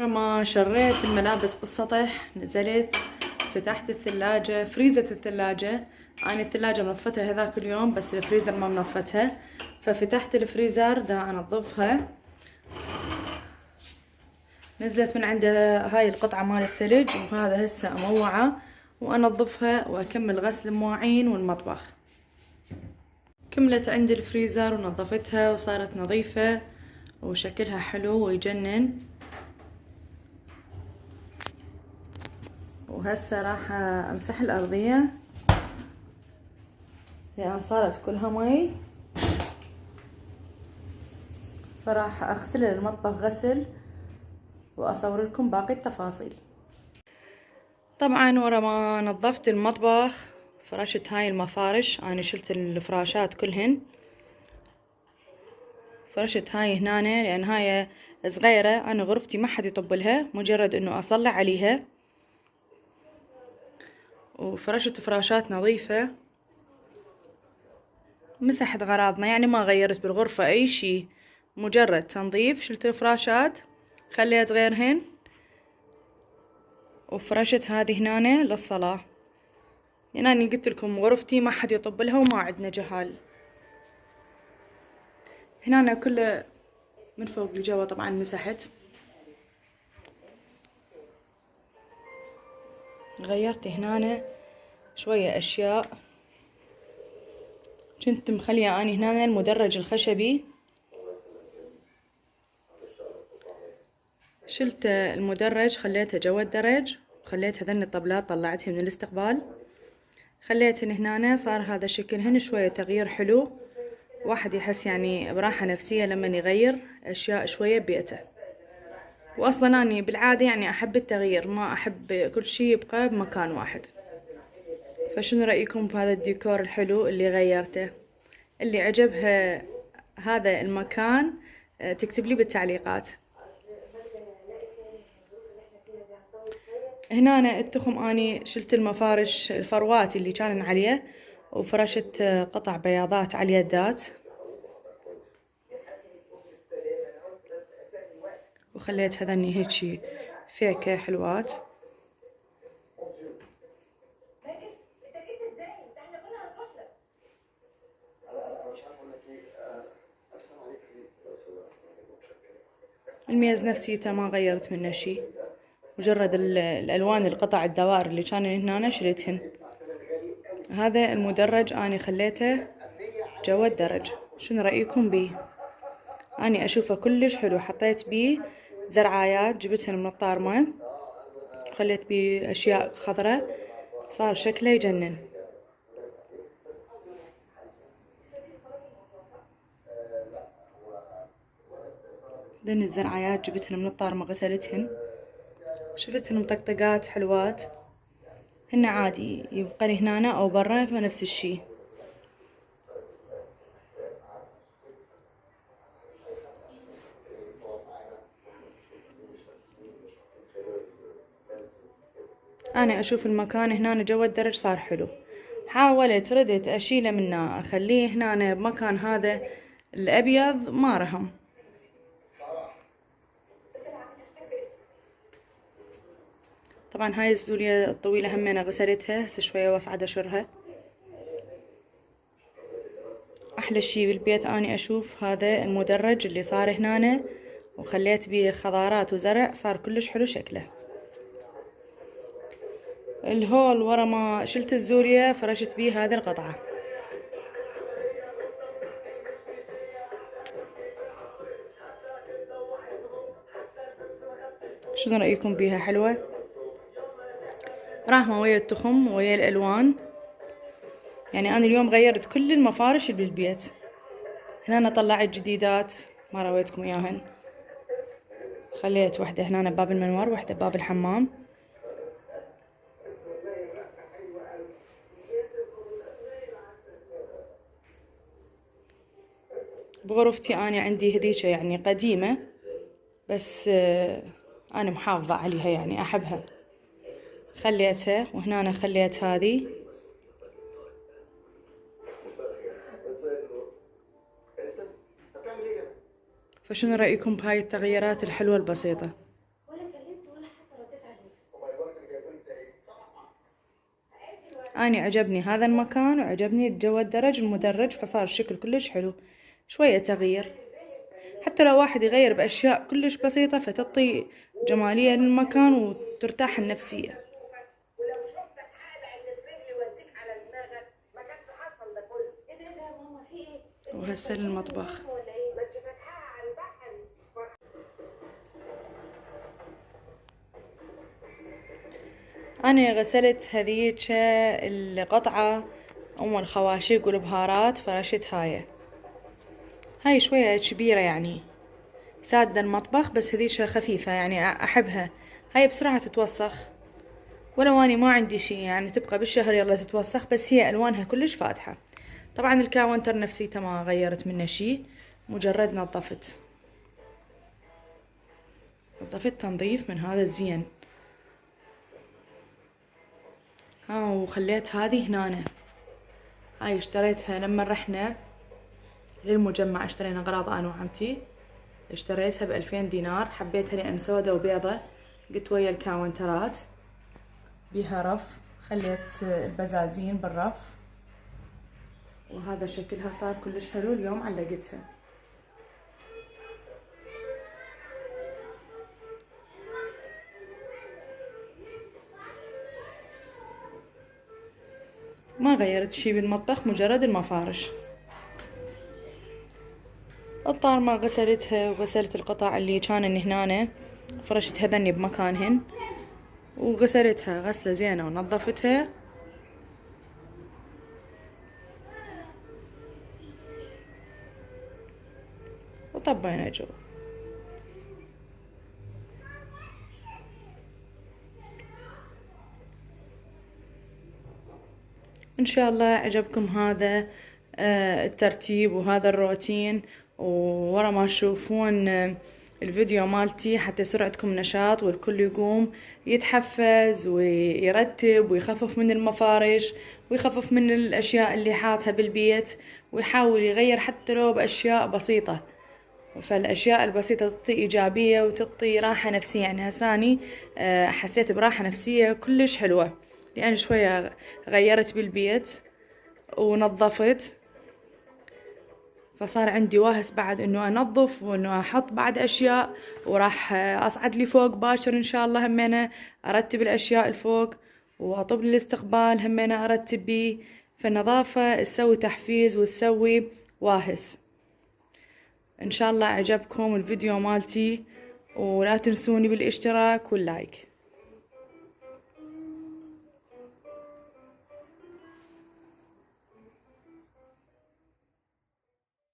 ما شريت الملابس بالسطح، نزلت فتحت الثلاجة، فريزة الثلاجة. أنا الثلاجة منظفتها هذاك اليوم بس الفريزر ما منظفتها، ففتحت الفريزر دا أنظفها. نزلت من عند هاي القطعة مال الثلج، وهذا هسه أموعه وأنظفها وأكمل غسل المواعين والمطبخ. كملت عندي الفريزر ونظفتها وصارت نظيفة وشكلها حلو ويجنن. وهسه راح امسح الارضية لان صارت كلها مي، فراح اغسل المطبخ غسل واصور لكم باقي التفاصيل. طبعا ورا ما نظفت المطبخ فرشت هاي المفارش، انا شلت الفراشات كلهن، فرشت هاي هنا لان هاي صغيرة، انا غرفتي ما حد يطبلها، مجرد انه اصلع عليها. وفرشت فراشات نظيفة، مسحت غراضنا، يعني ما غيرت بالغرفة اي شي، مجرد تنظيف. شلت الفراشات خليت غيرهن، وفرشت هذه هنا للصلاة. يعني أنا قلت لكم غرفتي ما حد يطبلها وما عندنا جهال. هنا كله من فوق لجوا طبعا مسحت. غيرت هنا شوية أشياء، كنت مخلية أني هنا المدرج الخشبي، شلت المدرج خليته جوا الدرج، وخليت هذن الطبلات طلعتها من الاستقبال، خليتهن هنا صار هذا شكلهن. شوية تغيير حلو، واحد يحس يعني براحة نفسية لما يغير أشياء شوية ببيته. وأصلا أني بالعادة يعني أحب التغيير، ما أحب كل شي يبقى بمكان واحد. فشنو رأيكم بهذا الديكور الحلو اللي غيرته؟ اللي عجبها هذا المكان تكتب لي بالتعليقات. هنا أنا التخم أني شلت المفارش الفروات اللي كان عليه، وفرشت قطع بياضات على اليدات، وخليت هذني هيجي فيكة حلوات. الميز نفسيته ما غيرت منه شي، مجرد الألوان القطع الدوائر اللي كانوا هنا شريتهن. هذا المدرج أنا خليته جوا الدرج، شنو رأيكم بيه؟ أنا أشوفه كلش حلو، حطيت بيه زرعايات جبتهن من الطارمة، وخليت بيه أشياء خضراء، صار شكله يجنن. ذن الزرعايات جبتهن من الطارمة غسلتهن، شفتهن مطقطقات حلوات، هن عادي يبقى لي هنا أو برا فنفس الشي. أنا أشوف المكان هنا جوا الدرج صار حلو، حاولت ردت أشيله منه أخليه هنا بمكان هذا الأبيض ما رهم. طبعا هاي الزولية الطويلة همينة غسلتها، هسه شوية واصعد أشرها. أحلى شي بالبيت أني أشوف هذا المدرج اللي صار هنا، وخليت بيه خضارات وزرع، صار كلش حلو شكله. الهول ورا ما شلت الزولية فرشت بيه هذه القطعة. شنو رأيكم بيها؟ حلوة، راحمة ويا التخم ويا الألوان. يعني أنا اليوم غيرت كل المفارش اللي بالبيت. هنا أنا طلعت جديدات ما رويتكم إياهن، خليت وحدة هنا بباب المنور، وحدة بباب الحمام. بغرفتي أنا عندي هذيك يعني قديمة، بس أنا محافظة عليها يعني أحبها، خليتها. وهنا أنا خليت هذه. فشنو رأيكم بهاي التغييرات الحلوة البسيطة؟ اني عجبني هذا المكان وعجبني جو الدرج المدرج، فصار الشكل كلش حلو. شوية تغيير، حتى لو واحد يغير بأشياء كلش بسيطة فتعطي جمالية للمكان وترتاح النفسية. وهسه للمطبخ. أنا غسلت هذيك القطعة أم الخواشيق والبهارات، فرشت هاي شوية كبيرة يعني سادة المطبخ، بس هذيك خفيفة يعني أحبها. هاي بسرعة تتوسخ، ولو أني ما عندي شي يعني تبقى بالشهر يلا تتوسخ، بس هي ألوانها كلش فاتحة. طبعا الكاونتر نفسيته ما غيرت منه شي، مجرد نظفت تنظيف من هذا الزين. وخليت هذه هنا. هاي اشتريتها لما رحنا للمجمع، اشترينا اغراض انا وعمتي، اشتريتها ب2000 دينار. حبيتها لان سودة وبيضة، قلت ويا الكاونترات بيها رف، خليت البزازين بالرف، وهذا شكلها صار كلش حلو. اليوم علقتها. ما غيرت شي بالمطبخ، مجرد المفارش. الطارمة غسلتها وغسلت القطع اللي كانن هنا، فرشت هذني بمكانهن وغسلتها غسلة زينة ونظفتها. وطبينا جو. ان شاء الله عجبكم هذا الترتيب وهذا الروتين، وورا ما تشوفون الفيديو مالتي حتى يصير عندكم نشاط والكل يقوم يتحفز ويرتب ويخفف من المفارش ويخفف من الاشياء اللي حاطها بالبيت، ويحاول يغير حتى لو باشياء بسيطة. فالاشياء البسيطة تعطي ايجابية وتعطي راحة نفسية. يعني هساني حسيت براحة نفسية كلش حلوة، لأن شوية غيرت بالبيت ونظفت، فصار عندي واهس بعد انه انظف وانه احط بعد اشياء، وراح اصعد لي فوق باكر ان شاء الله همينه ارتب الاشياء الفوق، واطب الاستقبال همينه ارتب بيه. فالنظافة تسوي تحفيز وتسوي واهس. ان شاء الله عجبكم الفيديو مالتي، ولا تنسوني بالاشتراك واللايك.